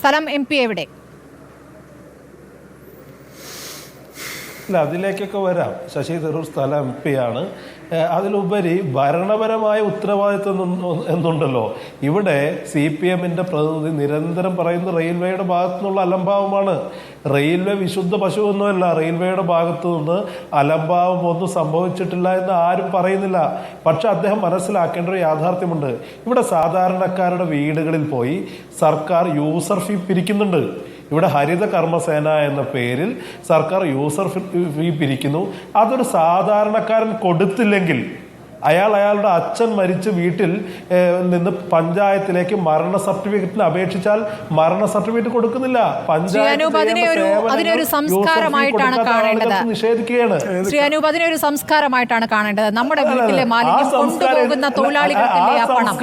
സ്ഥലം MP എവിടെ? ഇല്ല, അതിലേക്കൊക്കെ വരാം. ശശി തരൂർ സ്ഥലം MP ആണ്. അതിലുപരി ഭരണപരമായ ഉത്തരവാദിത്വം എന്നുണ്ടല്ലോ. ഇവിടെ CPM-ന്റെ പ്രതിനിധി നിരന്തരം പറയുന്നത് റെയിൽവേയുടെ ഭാഗത്തു നിന്നുള്ള അലംഭാവമാണ്. റെയിൽവേ വിശുദ്ധ പശുവൊന്നുമല്ല. റെയിൽവേയുടെ ഭാഗത്തു നിന്ന് അലംഭാവം ഒന്നും സംഭവിച്ചിട്ടില്ല എന്ന് ആരും പറയുന്നില്ല. പക്ഷെ അദ്ദേഹം മനസ്സിലാക്കേണ്ട ഒരു യാഥാർത്ഥ്യമുണ്ട്. ഇവിടെ സാധാരണക്കാരുടെ വീടുകളിൽ പോയി സർക്കാർ യൂസർ ഫീ പിരിക്കുന്നുണ്ട്. ഇവിടെ ഹരിത കർമ്മസേന എന്ന പേരിൽ സർക്കാർ യൂസർ ഫീ പിരിക്കുന്നു. അതൊരു സാധാരണക്കാരൻ കൊടുത്തില്ലെങ്കിൽ അയാളുടെ അച്ഛൻ മരിച്ച് വീട്ടിൽ നിന്ന് പഞ്ചായത്തിലേക്ക് മരണ സർട്ടിഫിക്കറ്റിന് അപേക്ഷിച്ചാൽ മരണ സർട്ടിഫിക്കറ്റ് കൊടുക്കുന്നില്ല. അതിനൊരു സംസ്കാരമായിട്ടാണ് കാണേണ്ടത്. നിഷേധിക്കുകയാണ്. ശ്രീ അനൂപ്, അതിനൊരു സംസ്കാരമായിട്ടാണ് കാണേണ്ടത്. നമ്മുടെ വീട്ടിലെ മാലിന്യം കൊണ്ടുപോകുന്ന തൊഴിലാളികൾക്കല്ലേ ആ പണം?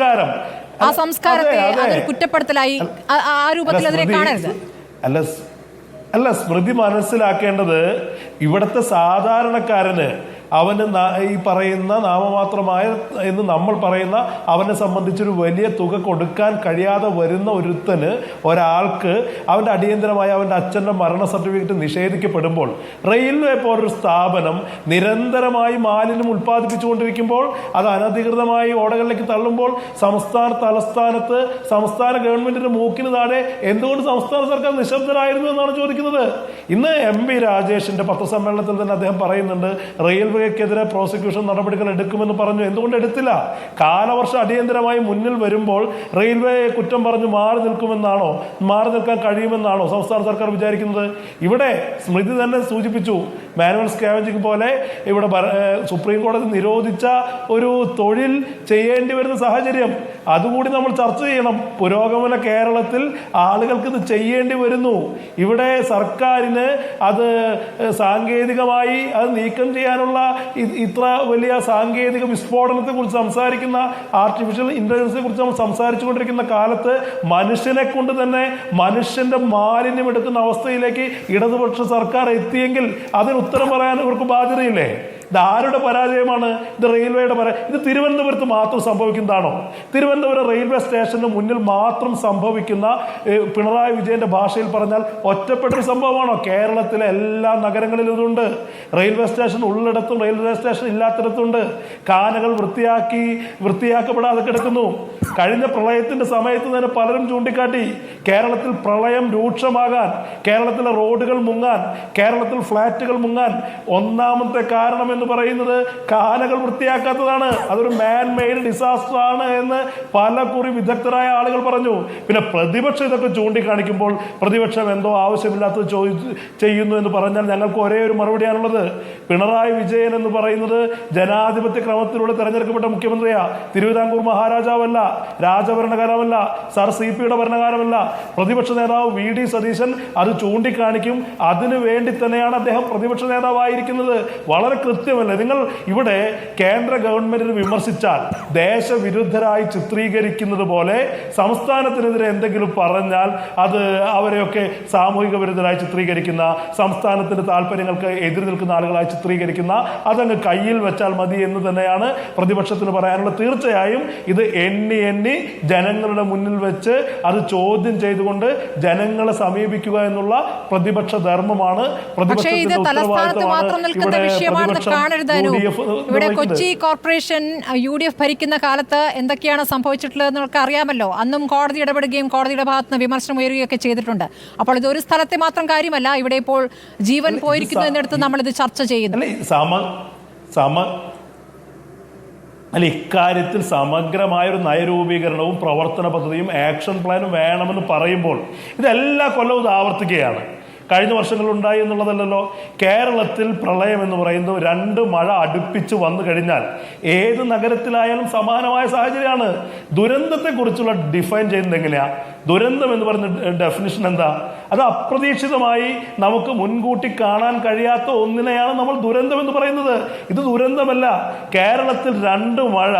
ആ സംസ്കാരത്തെ അതൊരു കുറ്റപ്പെടുത്തലായി ആ രൂപത്തിൽ അതിനെ കാണരുത്. അല്ല, സ്മൃതി മനസ്സിലാക്കേണ്ടത് ഇവിടുത്തെ സാധാരണക്കാരന് അവന് ഈ പറയുന്ന നാമമാത്രമായ എന്ന് നമ്മൾ പറയുന്ന അവനെ സംബന്ധിച്ചൊരു വലിയ തുക കൊടുക്കാൻ കഴിയാതെ വരുന്ന ഒരാൾക്ക് അവൻ്റെ അടിയന്തരമായി അവൻ്റെ അച്ഛൻ്റെ മരണ സർട്ടിഫിക്കറ്റ് നിഷേധിക്കപ്പെടുമ്പോൾ റെയിൽവേ പോലൊരു സ്ഥാപനം നിരന്തരമായി മാലിന്യം ഉൽപ്പാദിപ്പിച്ചുകൊണ്ടിരിക്കുമ്പോൾ അത് അനധികൃതമായി ഓടകളിലേക്ക് തള്ളുമ്പോൾ തലസ്ഥാനത്ത് സംസ്ഥാന ഗവൺമെന്റിന്റെ മൂക്കിന് താഴെ എന്തുകൊണ്ട് സംസ്ഥാന സർക്കാർ നിശബ്ദരായിരുന്നു എന്നാണ് ചോദിക്കുന്നത്. ഇന്ന് MP രാജേഷിന്റെ പത്രസമ്മേളനത്തിൽ തന്നെ അദ്ദേഹം പറയുന്നുണ്ട് റെയിൽവേക്കെതിരെ പ്രോസിക്യൂഷൻ നടപടികൾ എടുക്കുമെന്ന് പറഞ്ഞു. എന്തുകൊണ്ട് എടുത്തില്ല? കാലവർഷം അടിയന്തരമായി മുന്നിൽ വരുമ്പോൾ റെയിൽവേ കുറ്റം പറഞ്ഞ് മാറി നിൽക്കാൻ കഴിയുമെന്നാണോ സംസ്ഥാന സർക്കാർ വിചാരിക്കുന്നത്? ഇവിടെ സ്മൃതി തന്നെ സൂചിപ്പിച്ചു, മാനുവൽ സ്കാവഞ്ചിങ് പോലെ ഇവിടെ സുപ്രീം കോടതി നിരോധിച്ച ഒരു തൊഴിൽ ചെയ്യേണ്ടി വരുന്ന സാഹചര്യം അതുകൂടി നമ്മൾ ചർച്ച ചെയ്യണം. പുരോഗമന കേരളത്തിൽ ആളുകൾക്ക് ഇത് ചെയ്യേണ്ടി വരുന്നു. ഇവിടെ സർക്കാരിന് അത് സാങ്കേതികമായി അത് നീക്കം ചെയ്യാനുള്ള ഇത്ര വലിയ സാങ്കേതിക വിസ്ഫോടനത്തെ കുറിച്ച് സംസാരിക്കുന്ന ആർട്ടിഫിഷ്യൽ ഇന്റലിജൻസിനെ കുറിച്ച് നമ്മൾ സംസാരിച്ചു കൊണ്ടിരിക്കുന്ന കാലത്ത് മനുഷ്യനെ കൊണ്ട് തന്നെ മനുഷ്യന്റെ മാലിന്യം എടുക്കുന്ന അവസ്ഥയിലേക്ക് ഇടതുപക്ഷ സർക്കാർ എത്തിയെങ്കിൽ അതിന് ഉത്തരം പറയാൻ ഇവർക്ക് ബാധ്യതയില്ലേ? ഇത് ആരുടെ പരാജയമാണ്? ഇത് റെയിൽവേയുടെ ഇത് തിരുവനന്തപുരത്ത് മാത്രം സംഭവിക്കുന്നതാണോ? തിരുവനന്തപുരം റെയിൽവേ സ്റ്റേഷന് മുന്നിൽ മാത്രം സംഭവിക്കുന്ന പിണറായി വിജയന്റെ ഭാഷയിൽ പറഞ്ഞാൽ ഒറ്റപ്പെട്ടൊരു സംഭവമാണോ? കേരളത്തിലെ എല്ലാ നഗരങ്ങളിലും ഇതുണ്ട്. റെയിൽവേ സ്റ്റേഷൻ ഉള്ളിടത്തും റെയിൽവേ സ്റ്റേഷൻ ഇല്ലാത്തിടത്തുണ്ട്. കാനകൾ വൃത്തിയാക്കപ്പെടാതെ കിടക്കുന്നു. കഴിഞ്ഞ പ്രളയത്തിന്റെ സമയത്ത് തന്നെ പലരും ചൂണ്ടിക്കാട്ടി കേരളത്തിൽ പ്രളയം രൂക്ഷമാകാൻ, കേരളത്തിലെ റോഡുകൾ മുങ്ങാൻ, കേരളത്തിൽ ഫ്ളാറ്റുകൾ മുങ്ങാൻ ഒന്നാമത്തെ കാരണം എന്ന് പറയുന്നത് കാനകൾ വൃത്തിയാക്കാത്തതാണ്. അതൊരു മാൻ മെയ്ഡ് ഡിസാസ്റ്റർ ആണ് എന്ന് പല കുറി വിദഗ്ധരായ ആളുകൾ പറഞ്ഞു. പിന്നെ പ്രതിപക്ഷം ഇതൊക്കെ ചൂണ്ടിക്കാണിക്കുമ്പോൾ പ്രതിപക്ഷം എന്തോ ആവശ്യമില്ലാത്തത് ചെയ്യുന്നു എന്ന് പറഞ്ഞാൽ ഞങ്ങൾക്ക് ഒരേ ഒരു മറുപടിയാണുള്ളത്. പിണറായി വിജയൻ എന്ന് പറയുന്നത് ജനാധിപത്യ ക്രമത്തിലൂടെ തെരഞ്ഞെടുക്കപ്പെട്ട മുഖ്യമന്ത്രിയാ. തിരുവിതാംകൂർ മഹാരാജാവല്ല, രാജഭരണകാലമല്ല, സർ CP-യുടെ ഭരണകാലമല്ല. പ്രതിപക്ഷ നേതാവ് VD സതീശൻ അത് ചൂണ്ടിക്കാണിക്കും. അതിനു വേണ്ടി തന്നെയാണ് അദ്ദേഹം പ്രതിപക്ഷ നേതാവായിരിക്കുന്നത്. വളരെ കൃത്യമല്ലേ? നിങ്ങൾ ഇവിടെ കേന്ദ്ര ഗവൺമെന്റിനെ വിമർശിച്ചാൽ ദേശവിരുദ്ധരായി ചിത്രീകരിക്കുന്നത് പോലെ സംസ്ഥാനത്തിനെതിരെ എന്തെങ്കിലും പറഞ്ഞാൽ അത് അവരെയൊക്കെ സാമൂഹിക വിരുദ്ധരായി ചിത്രീകരിക്കുന്ന, സംസ്ഥാനത്തിന്റെ താല്പര്യങ്ങൾക്ക് എതിര് നിൽക്കുന്ന ആളുകളായി ചിത്രീകരിക്കുന്ന, അതങ്ങ് കയ്യിൽ വെച്ചാൽ മതി എന്ന് തന്നെയാണ് പ്രതിപക്ഷത്തിന് പറയാനുള്ളത്. തീർച്ചയായും ഇത് എണ്ണി ജനങ്ങളുടെ മുന്നിൽ വെച്ച് അത് ചോദ്യം ചെയ്തുകൊണ്ട് ജനങ്ങളെ സമീപിക്കുക എന്നുള്ള പ്രതിപക്ഷ ധർമ്മമാണ്, പ്രതിപക്ഷത്തിന്റെ ഉത്തരവാദിത്തമാണ്. ഇവിടെ കൊച്ചി കോർപ്പറേഷൻ UDF ഭരിക്കുന്ന കാലത്ത് എന്തൊക്കെയാണ് സംഭവിച്ചിട്ടുള്ളത് നമുക്ക് അറിയാമല്ലോ. അന്നും കോടതി ഇടപെടുകയും കോടതിയുടെ ഭാഗത്ത് നിന്ന് വിമർശനം ഉയരുകയൊക്കെ ചെയ്തിട്ടുണ്ട്. അപ്പോൾ ഇതൊരു സ്ഥലത്തെ മാത്രം കാര്യമല്ല. ഇവിടെ ഇപ്പോൾ ജീവൻ പോയിരിക്കുന്നു എന്നിടത്ത് നമ്മളിത് ചർച്ച ചെയ്യുന്നു. ഇക്കാര്യത്തിൽ സമഗ്രമായൊരു നയരൂപീകരണവും പ്രവർത്തന പദ്ധതിയും ആക്ഷൻ പ്ലാനും വേണമെന്ന് പറയുമ്പോൾ ഇതെല്ലാ കൊല്ലവും ഇത് ആവർത്തിക്കുകയാണ്. കഴിഞ്ഞ വർഷങ്ങളിൽ ഉണ്ടായി എന്നുള്ളതല്ലല്ലോ. കേരളത്തിൽ പ്രളയം എന്ന് പറയുന്നത് 2 മഴ അടുപ്പിച്ച് വന്നു കഴിഞ്ഞാൽ ഏത് നഗരത്തിലായാലും സമാനമായ സാഹചര്യമാണ്. ദുരന്തത്തെക്കുറിച്ചുള്ള ഡിഫൈൻ ചെയ്യുന്നത് എങ്ങനെയാ? ദുരന്തം എന്ന് പറയുന്ന ഡെഫിനിഷൻ എന്താ? അത് അപ്രതീക്ഷിതമായി നമുക്ക് മുൻകൂട്ടി കാണാൻ കഴിയാത്ത ഒന്നിനെയാണ് നമ്മൾ ദുരന്തം എന്ന് പറയുന്നത്. ഇത് ദുരന്തമല്ല. കേരളത്തിൽ 2 മഴ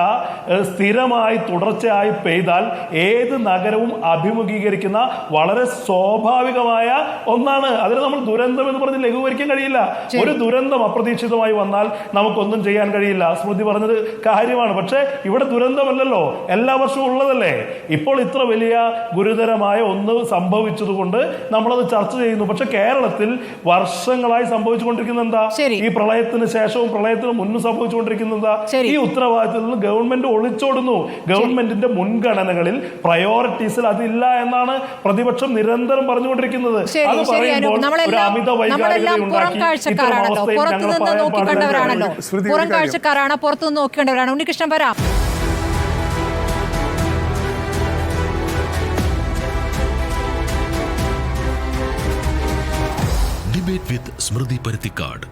സ്ഥിരമായി തുടർച്ചയായി പെയ്താൽ ഏത് നഗരവും അഭിമുഖീകരിക്കുന്ന വളരെ സ്വാഭാവികമായ ഒന്നാണ്. അതിന് നമ്മൾ ദുരന്തം എന്ന് പറഞ്ഞ് ലഘൂകരിക്കാൻ കഴിയില്ല. ഒരു ദുരന്തം അപ്രതീക്ഷിതമായി വന്നാൽ നമുക്കൊന്നും ചെയ്യാൻ കഴിയില്ല. സ്മൃതി പറഞ്ഞത് കാര്യമാണ്. പക്ഷെ ഇവിടെ ദുരന്തമല്ലല്ലോ, എല്ലാ വർഷവും ഉള്ളതല്ലേ. ഇപ്പോൾ ഇത്ര വലിയ ഗുരുതരമായ ഒന്ന് സംഭവിച്ചതുകൊണ്ട് നമ്മളത് ചർച്ച ചെയ്യുന്നു. പക്ഷെ കേരളത്തിൽ വർഷങ്ങളായി സംഭവിച്ചുകൊണ്ടിരിക്കുന്ന എന്താ? ഈ പ്രളയത്തിന് ശേഷവും പ്രളയത്തിന് മുന്നും സംഭവിച്ചുകൊണ്ടിരിക്കുന്ന എന്താ? ഈ ഉത്തരവാദിത്തത്തിൽ നിന്ന് ഗവൺമെന്റ് ഒളിച്ചോടുന്നു. ഗവൺമെന്റിന്റെ മുൻഗണനകളിൽ പ്രയോറിറ്റീസിൽ അതില്ല എന്നാണ് പ്രതിപക്ഷം നിരന്തരം പറഞ്ഞുകൊണ്ടിരിക്കുന്നത്. അത് പറയുമ്പോൾ ഒരു അമിത വൈകാരികത ഉണ്ടാക്കി പുറത്തുനിന്ന് നോക്കിക്കണ്ടവരാണല്ലോ, പുറം കാഴ്ചക്കാരാണ്, പുറത്തുനിന്ന് നോക്കേണ്ടവരാണ്. ഉണ്ണികൃഷ്ണൻ വരാം. ഡിബേറ്റ് വിത്ത് സ്മൃതി പരുത്തിക്കാട്.